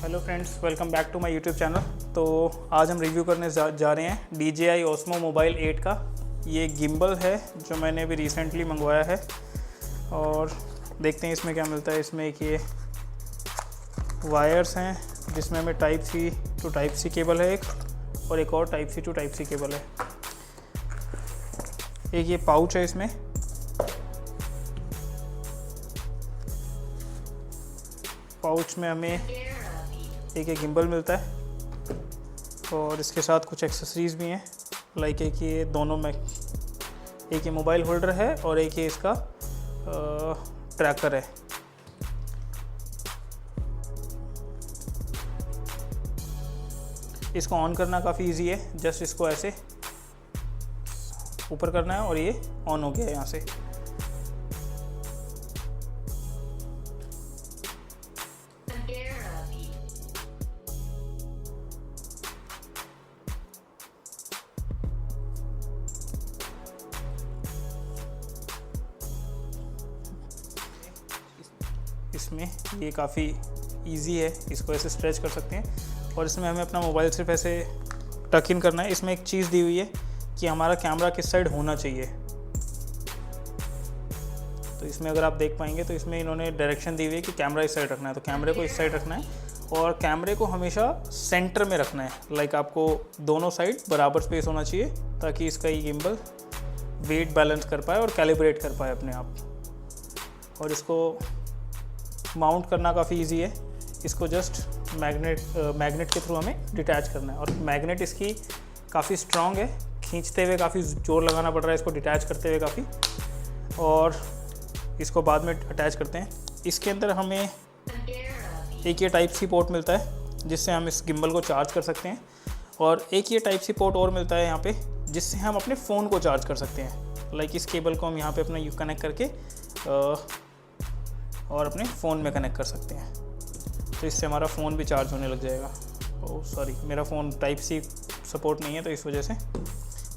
Hello friends, welcome back to my YouTube channel. तो आज हम रिव्यू करने जा रहे हैं DJI Osmo Mobile 8 का। ये गिम्बल है जो मैंने अभी रिसेंटली मंगवाया है और देखते हैं इसमें क्या मिलता है। इसमें एक ये वायर्स हैं जिसमें हमें type C to type C cable है एक, और एक और type C to type C cable है। एक ये पाउच है, इसमें पाउच में हमें एक गिम्बल मिलता है और इसके साथ कुछ एक्सेसरीज़ भी हैं, लाइक एक ये दोनों में एक ये मोबाइल होल्डर है और एक ये इसका ट्रैकर है। इसको ऑन करना काफ़ी इजी है, जस्ट इसको ऐसे ऊपर करना है और ये ऑन हो गया है यहाँ से। इसमें ये काफ़ी इजी है, इसको ऐसे स्ट्रेच कर सकते हैं और इसमें हमें अपना मोबाइल सिर्फ ऐसे टक इन करना है। इसमें एक चीज़ दी हुई है कि हमारा कैमरा किस साइड होना चाहिए। तो इसमें अगर आप देख पाएंगे तो इसमें इन्होंने डायरेक्शन दी हुई है कि कैमरा इस साइड रखना है, तो कैमरे को इस साइड रखना है और कैमरे को हमेशा सेंटर में रखना है। लाइक आपको दोनों साइड बराबर स्पेस होना चाहिए ताकि इसका ये गिम्बल वेट बैलेंस कर पाए और कैलिब्रेट कर पाए अपने आप। और इसको माउंट करना काफ़ी इजी है। इसको जस्ट मैग्नेट के थ्रू हमें डिटैच करना है और मैग्नेट इसकी काफ़ी स्ट्रॉन्ग है, खींचते हुए काफ़ी ज़ोर लगाना पड़ रहा है इसको डिटैच करते हुए काफ़ी, और इसको बाद में अटैच करते हैं। इसके अंदर हमें एक ये टाइप सी पोर्ट मिलता है जिससे हम इस गिम्बल को चार्ज कर सकते हैं, और एक ये टाइप सी पोर्ट और मिलता है यहाँ पे जिससे हम अपने फ़ोन को चार्ज कर सकते हैं। लाइक इस केबल को हम यहाँ पे अपना कनेक्ट करके और अपने फ़ोन में कनेक्ट कर सकते हैं, तो इससे हमारा फ़ोन भी चार्ज होने लग जाएगा। ओह सॉरी, मेरा फ़ोन टाइप सी सपोर्ट नहीं है तो इस वजह से,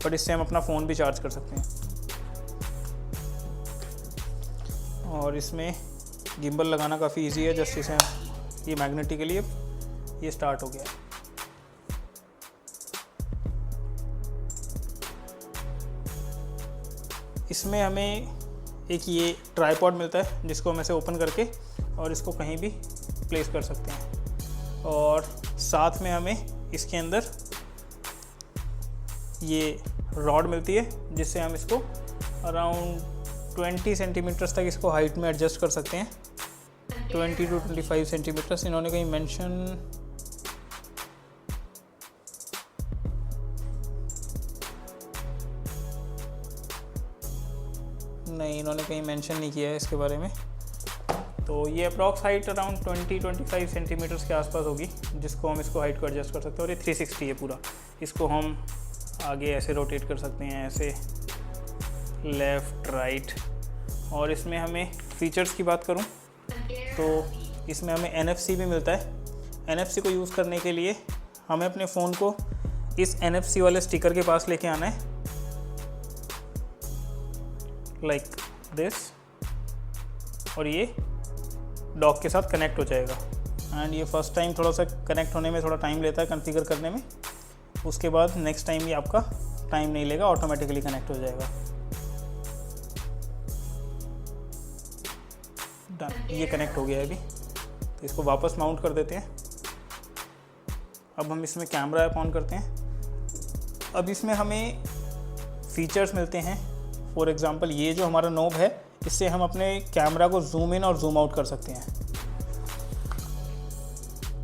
बट इससे हम अपना फ़ोन भी चार्ज कर सकते हैं। और इसमें गिम्बल लगाना काफ़ी इजी है, जस्ट इसे ये मैग्नेटिकली ये स्टार्ट हो गया है। इसमें हमें एक ये ट्राइपॉड मिलता है जिसको हम ऐसे ओपन करके और इसको कहीं भी प्लेस कर सकते हैं, और साथ में हमें इसके अंदर ये रॉड मिलती है जिससे हम इसको अराउंड 20 सेंटीमीटर्स तक इसको हाइट में एडजस्ट कर सकते हैं। 20 to 25 सेंटीमीटर्स इन्होंने कहीं मेंशन नहीं, इन्होंने कहीं मेंशन नहीं किया है इसके बारे में। तो ये अप्रॉक्स हाइट अराउंड 20-25 सेंटीमीटर्स के आसपास होगी जिसको हम इसको हाइट को एडजस्ट कर सकते हैं। और ये 360 है पूरा, इसको हम आगे ऐसे रोटेट कर सकते हैं, ऐसे लेफ़्ट राइट। और इसमें हमें फ़ीचर्स की बात करूं तो इसमें हमें NFC भी मिलता है। NFC को यूज़ करने के लिए हमें अपने फ़ोन को इस NFC वाले स्टिकर के पास लेके आना है, लाइक दिस, और ये डॉक के साथ कनेक्ट हो जाएगा। एंड ये फर्स्ट टाइम थोड़ा सा कनेक्ट होने में थोड़ा टाइम लेता है, कॉन्फ़िगर करने में। उसके बाद नेक्स्ट टाइम ये आपका टाइम नहीं लेगा, ऑटोमेटिकली कनेक्ट हो जाएगा। डन, ये कनेक्ट हो गया है अभी। तो इसको वापस माउंट कर देते हैं। अब हम इसमें कैमरा ऐप ऑन करते हैं। अब इसमें हमें फीचर्स मिलते हैं। फॉर एग्ज़ाम्पल ये जो हमारा नोब है, इससे हम अपने कैमरा को जूम इन और जूम आउट कर सकते हैं।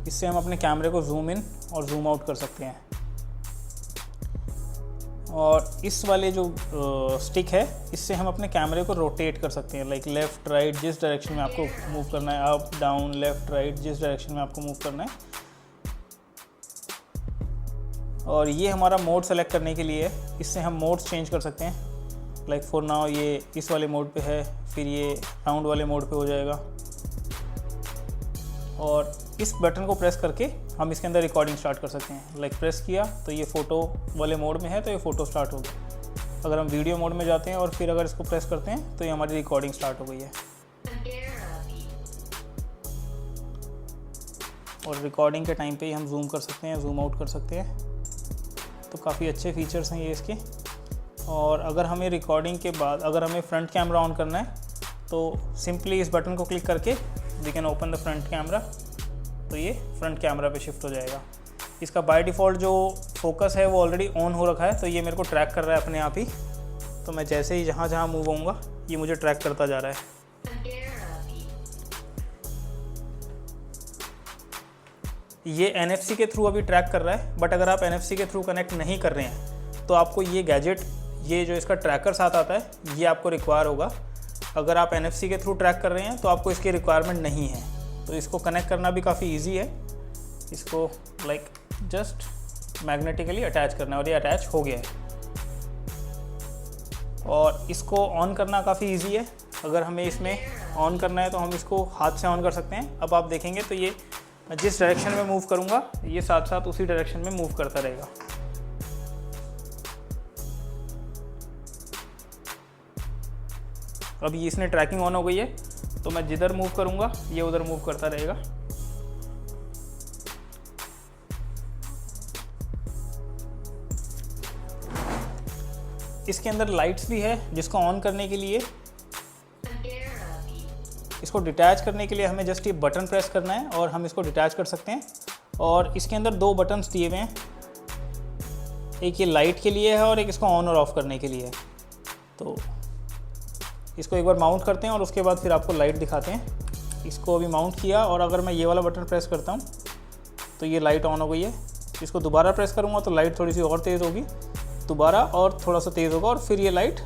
इससे हम अपने कैमरे को जूम इन और जूम आउट कर सकते हैं। और इस वाले जो स्टिक है, इससे हम अपने कैमरे को रोटेट कर सकते हैं, लाइक लेफ़्ट राइट, जिस डायरेक्शन में आपको मूव करना है, अप डाउन लेफ़्ट राइट, जिस डायरेक्शन में आपको मूव करना है। और ये हमारा मोड सेलेक्ट करने के लिए है, इससे हम मोड्स चेंज कर सकते हैं। लाइक फॉर नाउ ये इस वाले मोड पे है, फिर ये राउंड वाले मोड पे हो जाएगा। और इस बटन को प्रेस करके हम इसके अंदर रिकॉर्डिंग स्टार्ट कर सकते हैं। लाइक प्रेस किया तो ये फ़ोटो वाले मोड में है तो ये फ़ोटो स्टार्ट हो गया। अगर हम वीडियो मोड में जाते हैं और फिर अगर इसको प्रेस करते हैं तो ये हमारी रिकॉर्डिंग स्टार्ट हो गई है। और रिकॉर्डिंग के टाइम पे ही हम जूम कर सकते हैं, जूम आउट कर सकते हैं। तो काफ़ी अच्छे फीचर्स हैं ये इसके। और अगर हमें रिकॉर्डिंग के बाद अगर हमें फ्रंट कैमरा ऑन करना है तो सिंपली इस बटन को क्लिक करके we can open the front camera, तो ये फ्रंट कैमरा पे शिफ्ट हो जाएगा। इसका बाय डिफ़ॉल्ट जो फोकस है वो ऑलरेडी ऑन हो रखा है, तो ये मेरे को ट्रैक कर रहा है अपने आप ही। तो मैं जैसे ही जहाँ जहाँ मूव होऊंगा ये मुझे ट्रैक करता जा रहा है। ये NFC के थ्रू अभी ट्रैक कर रहा है, बट अगर आप NFC के थ्रू कनेक्ट नहीं कर रहे हैं तो आपको ये गैजेट, ये जो इसका ट्रैकर साथ आता है, ये आपको रिक्वायर होगा। अगर आप NFC के थ्रू ट्रैक कर रहे हैं तो आपको इसकी रिक्वायरमेंट नहीं है। तो इसको कनेक्ट करना भी काफ़ी ईजी है। इसको लाइक जस्ट मैग्नेटिकली अटैच करना है और ये अटैच हो गया है। और इसको ऑन करना काफ़ी ईजी है। अगर हमें इसमें ऑन करना है तो हम इसको हाथ से ऑन कर सकते हैं। अब आप देखेंगे तो ये जिस डायरेक्शन में मूव करूँगा ये साथ साथ उसी डायरेक्शन में मूव करता रहेगा। अब ये इसने ट्रैकिंग ऑन हो गई है, तो मैं जिधर मूव करूँगा ये उधर मूव करता रहेगा। इसके अंदर लाइट्स भी है जिसको ऑन करने के लिए, इसको डिटैच करने के लिए हमें जस्ट ये बटन प्रेस करना है और हम इसको डिटैच कर सकते हैं। और इसके अंदर दो बटन्स दिए हुए हैं, एक ये लाइट के लिए है और एक इसको ऑन और ऑफ़ करने के लिए है। तो इसको एक बार माउंट करते हैं और उसके बाद फिर आपको लाइट दिखाते हैं। इसको अभी माउंट किया और अगर मैं ये वाला बटन प्रेस करता हूँ तो ये लाइट ऑन हो गई है। इसको दोबारा प्रेस करूँगा तो लाइट थोड़ी सी और तेज़ होगी, दोबारा और थोड़ा सा तेज़ होगा और फिर ये लाइट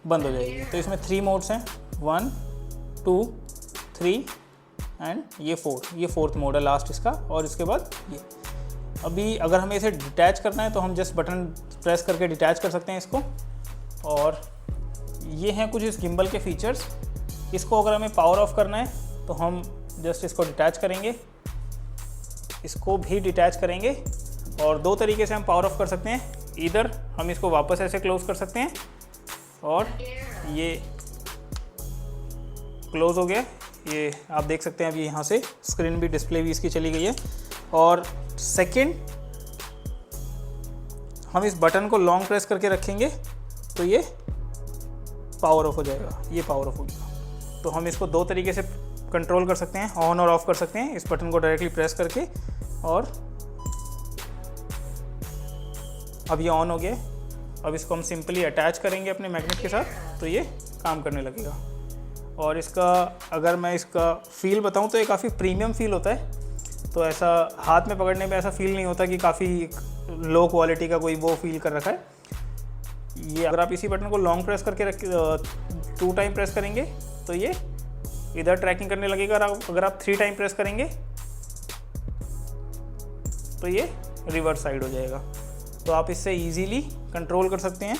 बंद हो जाएगी। तो इसमें 3 मोड्स हैं, 1, 2, 3 एंड ये 4। ये 4th मोड है लास्ट इसका। और इसके बाद ये अभी अगर हमें इसे डिटैच करना है तो हम जस्ट बटन प्रेस करके डिटैच कर सकते हैं इसको। और ये हैं कुछ इस गिम्बल के फीचर्स। इसको अगर हमें पावर ऑफ करना है तो हम जस्ट इसको डिटैच करेंगे, इसको भी डिटैच करेंगे। और 2 तरीके से हम पावर ऑफ कर सकते हैं। इधर हम इसको वापस ऐसे क्लोज़ कर सकते हैं और ये क्लोज़ हो गया। ये आप देख सकते हैं अभी यहाँ से स्क्रीन भी, डिस्प्ले भी इसकी चली गई है। और सेकंड, हम इस बटन को लॉन्ग प्रेस करके रखेंगे तो ये पावर ऑफ हो जाएगा, ये पावर ऑफ हो गया। तो हम इसको 2 तरीके से कंट्रोल कर सकते हैं, ऑन और ऑफ़ कर सकते हैं। इस बटन को डायरेक्टली प्रेस करके, और अब ये ऑन हो गया। अब इसको हम सिंपली अटैच करेंगे अपने मैग्नेट के साथ तो ये काम करने लगेगा। और इसका अगर मैं इसका फ़ील बताऊं तो ये काफ़ी प्रीमियम फ़ील होता है। तो ऐसा हाथ में पकड़ने में ऐसा फ़ील नहीं होता कि काफ़ी लो क्वालिटी का कोई वो फील कर रखा है। ये अगर आप इसी बटन को लॉन्ग प्रेस करके 2 टाइम प्रेस करेंगे तो ये इधर ट्रैकिंग करने लगेगा। अगर आप 3 टाइम प्रेस करेंगे तो ये रिवर्स साइड हो जाएगा। तो आप इससे इजीली कंट्रोल कर सकते हैं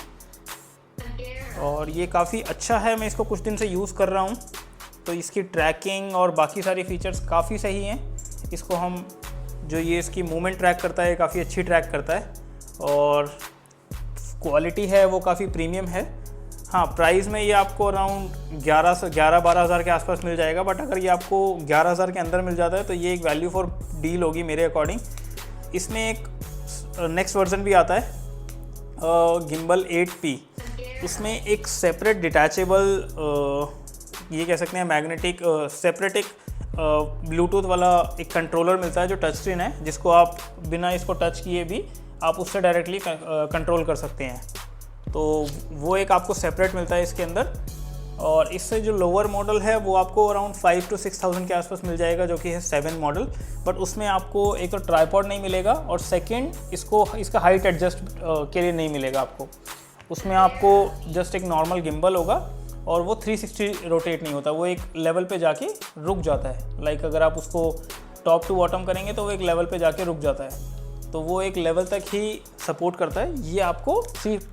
और ये काफ़ी अच्छा है। मैं इसको कुछ दिन से यूज़ कर रहा हूँ तो इसकी ट्रैकिंग और बाकी सारी फीचर्स काफ़ी सही हैं। इसको हम जो ये इसकी मूवमेंट ट्रैक करता है काफ़ी अच्छी ट्रैक करता है और क्वालिटी है वो काफ़ी प्रीमियम है। हाँ, प्राइस में ये आपको अराउंड 11-12 हज़ार के आसपास मिल जाएगा। बट अगर ये आपको 11 हज़ार के अंदर मिल जाता है तो ये एक वैल्यू फॉर डील होगी मेरे अकॉर्डिंग। इसमें एक नेक्स्ट वर्जन भी आता है गिम्बल 8P। उसमें एक सेपरेट डिटैचेबल ये कह सकते हैं मैग्नेटिक सेपरेट एक ब्लूटूथ वाला एक कंट्रोलर मिलता है जो टच स्क्रीन है, जिसको आप बिना इसको टच किए भी आप उससे डायरेक्टली कंट्रोल कर सकते हैं। तो वो एक आपको सेपरेट मिलता है इसके अंदर। और इससे जो लोअर मॉडल है वो आपको अराउंड 5 to 6 थाउजेंड के आसपास मिल जाएगा, जो कि है 7 मॉडल। बट उसमें आपको एक तो ट्राइपॉड नहीं मिलेगा और सेकंड इसका हाइट एडजस्ट के लिए नहीं मिलेगा आपको। उसमें आपको जस्ट एक नॉर्मल गिम्बल होगा और वो 360 रोटेट नहीं होता, वो एक लेवल पे जाके रुक जाता है। लाइक अगर आप उसको टॉप टू बॉटम करेंगे तो वो एक लेवल पे जाके रुक जाता है। तो वो एक लेवल तक ही सपोर्ट करता है। ये आपको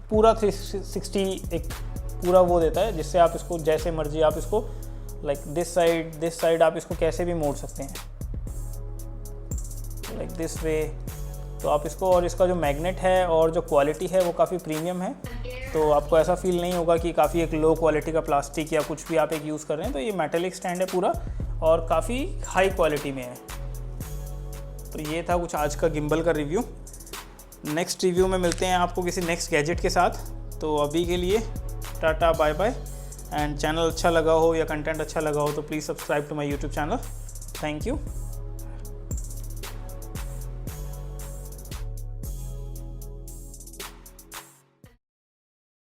पूरा 360 एक पूरा वो देता है, जिससे आप इसको जैसे मर्जी आप इसको लाइक दिस साइड आप इसको कैसे भी मोड़ सकते हैं, लाइक दिस वे। तो आप इसको, और इसका जो मैग्नेट है और जो क्वालिटी है वो काफ़ी प्रीमियम है। तो आपको ऐसा फील नहीं होगा कि काफ़ी एक लो क्वालिटी का प्लास्टिक या कुछ भी आप एक यूज़ कर रहे हैं। तो ये मेटेलिक स्टैंड है पूरा और काफ़ी हाई क्वालिटी में है। तो ये था कुछ आज का गिम्बल का रिव्यू। नेक्स्ट रिव्यू में मिलते हैं आपको किसी नेक्स्ट गैजेट के साथ। तो अभी के लिए tata bye bye. And channel अच्छा लगा हो या कंटेंट अच्छा लगा हो तो please subscribe to my YouTube channel. Thank you.